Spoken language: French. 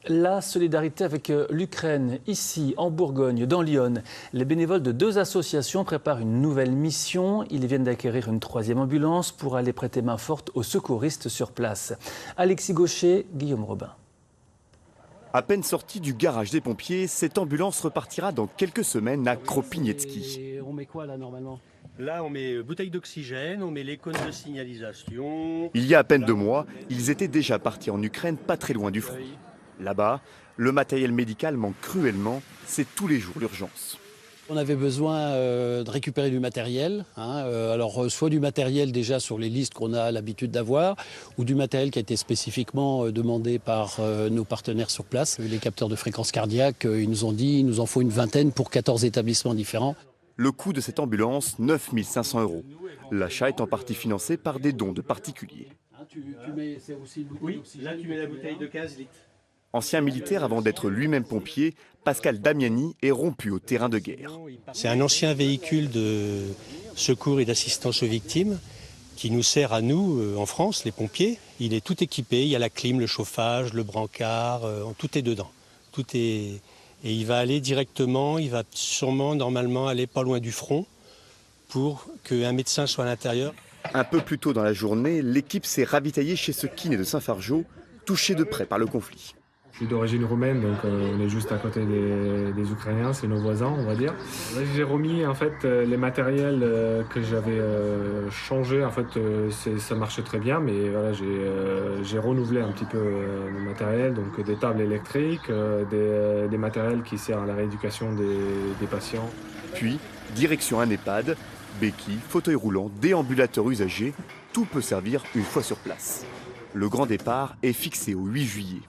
La solidarité avec l'Ukraine, ici en Bourgogne, dans l'Yonne. Les bénévoles de 2 associations préparent une nouvelle mission. Ils viennent d'acquérir une 3e ambulance pour aller prêter main forte aux secouristes sur place. Alexis Gaucher, Guillaume Robin. À peine sortie du garage des pompiers, cette ambulance repartira dans quelques semaines à Kropyvnytski. On met quoi là normalement ? Là, on met bouteille d'oxygène, on met les cônes de signalisation. Il y a à peine 2 mois, ils étaient déjà partis en Ukraine, pas très loin du front. Là-bas, le matériel médical manque cruellement, c'est tous les jours l'urgence. On avait besoin de récupérer du matériel, alors soit du matériel déjà sur les listes qu'on a l'habitude d'avoir, ou du matériel qui a été spécifiquement demandé par nos partenaires sur place. Les capteurs de fréquence cardiaque, ils nous ont dit qu'il nous en faut une 20aine pour 14 établissements différents. Le coût de cette ambulance, 9 500 €. L'achat est en partie financé par des dons de particuliers. Oui, là tu mets la bouteille de 15 litres. Ancien militaire avant d'être lui-même pompier, Pascal Damiani est rompu au terrain de guerre. C'est un ancien véhicule de secours et d'assistance aux victimes qui nous sert à nous, en France, les pompiers. Il est tout équipé, il y a la clim, le chauffage, le brancard, tout est dedans. Et il va aller directement, il va sûrement, normalement, aller pas loin du front pour qu'un médecin soit à l'intérieur. Un peu plus tôt dans la journée, l'équipe s'est ravitaillée chez ce kiné de Saint-Fargeau, touché de près par le conflit. Je suis d'origine roumaine, donc on est juste à côté des Ukrainiens, c'est nos voisins, on va dire. Là, j'ai remis en fait les matériels que j'avais changés. En fait, ça marchait très bien, mais voilà, j'ai renouvelé un petit peu le matériel, donc des tables électriques, des matériels qui servent à la rééducation des patients. Puis, direction un EHPAD, béquilles, fauteuil roulant, déambulateur usagé, tout peut servir une fois sur place. Le grand départ est fixé au 8 juillet.